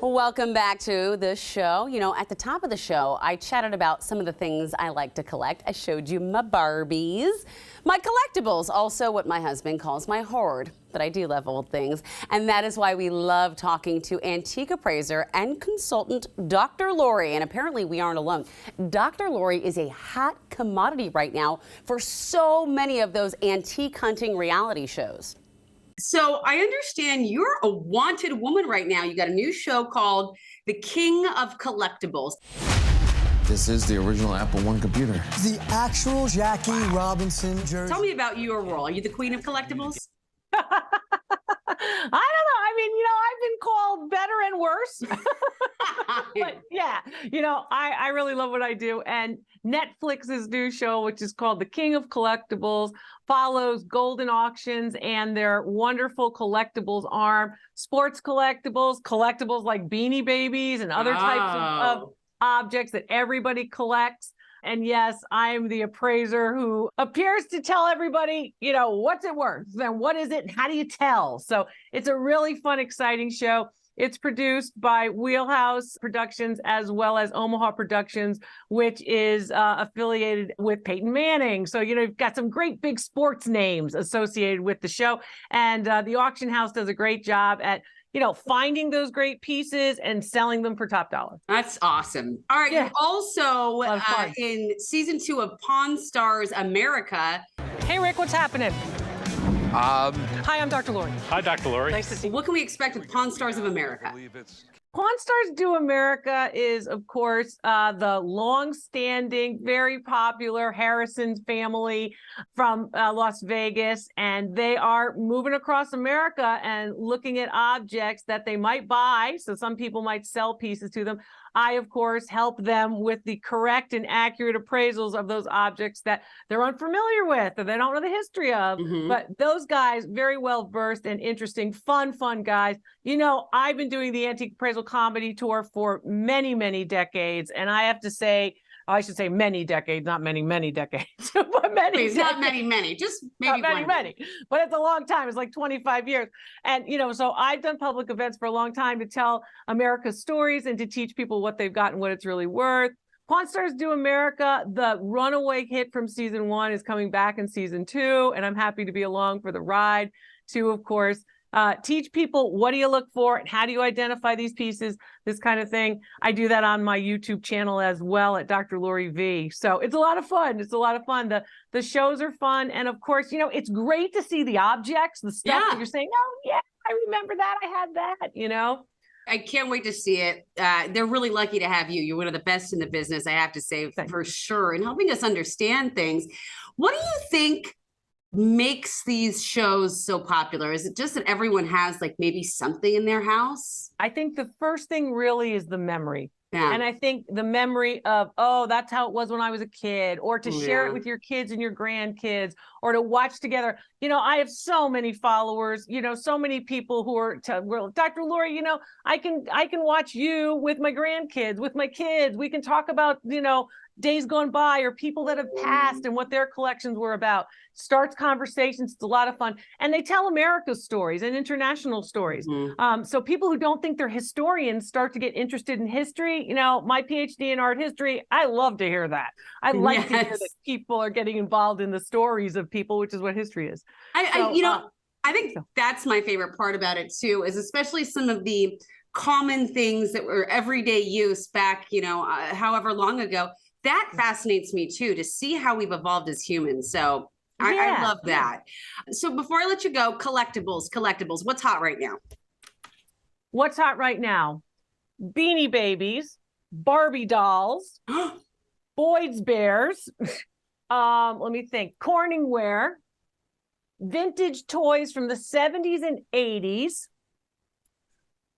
Welcome back to the show. You know, at the top of the show, I chatted about some of the things I like to collect. I showed you my Barbies, my collectibles, also what my husband calls my hoard. But I do love old things. And that is why we love talking to antique appraiser and consultant Dr. Lori. And apparently we aren't alone. Dr. Lori is a hot commodity right now for so many of those antique hunting reality shows. So I understand you're a wanted woman right now. You got a new show called The King of Collectibles. This is the original Apple I computer. The actual Jackie Robinson jersey. Tell me about your role. Are you the Queen of Collectibles? I don't know. I mean, I've been called better and worse. But yeah, I really love what I do. And Netflix's new show, which is called The King of Collectibles, follows Golden Auctions and their wonderful collectibles arm, sports collectibles like Beanie Babies and other types of objects that everybody collects. And yes, I'm the appraiser who appears to tell everybody, what's it worth? Then what is it? And how do you tell? So it's a really fun, exciting show. It's produced by Wheelhouse Productions as well as Omaha Productions, which is affiliated with Peyton Manning. So, you've got some great big sports names associated with the show. And the auction house does a great job at finding those great pieces and selling them for top dollar. That's awesome. All right. Yeah. Also, in season 2 of Pawn Stars America. Hey, Rick, what's happening? Hi, I'm Dr. Lori. Hi, Dr. Lori. Nice to see you. What can we expect with Pawn Stars of America? Pawn Stars Do America is, of course, the long-standing, very popular Harrison family from Las Vegas, and they are moving across America and looking at objects that they might buy. So some people might sell pieces to them. I, of course, help them with the correct and accurate appraisals of those objects that they're unfamiliar with or they don't know the history of. Mm-hmm. But those guys, very well versed and interesting, fun guys. I've been doing the Antique Appraisal Comedy Tour for many, many decades. And I have to say, I should say many decades, not many, many decades. But many. It's not many, just maybe many. But it's a long time. It's like 25 years. And, so I've done public events for a long time to tell America's stories and to teach people what they've got and what it's really worth. Pawn Stars Do America, the runaway hit from season 1 is coming back in season 2. And I'm happy to be along for the ride to, of course, teach people what do you look for and how do you identify these pieces, this kind of thing. I do that on my YouTube channel as well at Dr. Lori V. So it's a lot of fun. The shows are fun. And of course, it's great to see the objects, the stuff that you're saying, oh yeah, I remember that. I had that, I can't wait to see it. They're really lucky to have you. You're one of the best in the business, I have to say, for sure, and helping us understand things. What do you think makes these shows so popular? Is it just that everyone has maybe something in their house? I think the first thing really is the memory. Yeah. And I think the memory of, that's how it was when I was a kid, or to share it with your kids and your grandkids, or to watch together. I have so many followers, so many people who are, Dr. Lori, I can watch you with my grandkids, with my kids. We can talk about, days gone by or people that have passed and what their collections were about. Starts conversations. It's a lot of fun. And they tell America's stories and international stories. Mm-hmm. So people who don't think they're historians start to get interested in history. My PhD in art history, I love to hear that. I like to hear that people are getting involved in the stories of people, which is what history is. I think that's my favorite part about it too, is especially some of the common things that were everyday use back, however long ago. That fascinates me too, to see how we've evolved as humans. So I love that. So before I let you go, collectibles, what's hot right now? What's hot right now? Beanie Babies, Barbie dolls, Boyd's Bears, let me think, Corningware, vintage toys from the 70s and 80s,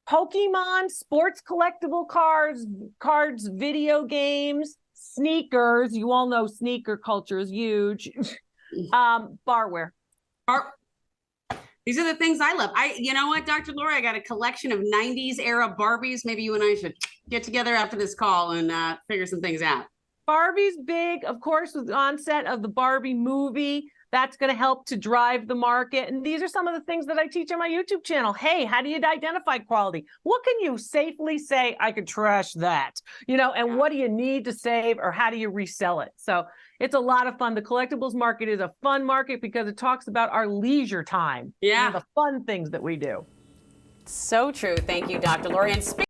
Pokemon, sports collectible cards, video games, sneakers. You all know sneaker culture is huge. Barware. These are the things I love. You know what, Dr. Lori, I got a collection of 90s era Barbies. Maybe you and I should get together after this call and figure some things out. Barbie's big, of course, with the onset of the Barbie movie. That's going to help to drive the market. And these are some of the things that I teach on my YouTube channel. Hey, how do you identify quality? What can you safely say, I could trash that? And what do you need to save, or how do you resell it? So it's a lot of fun. The collectibles market is a fun market because it talks about our leisure time. Yeah. The fun things that we do. So true. Thank you, Dr. Lori. And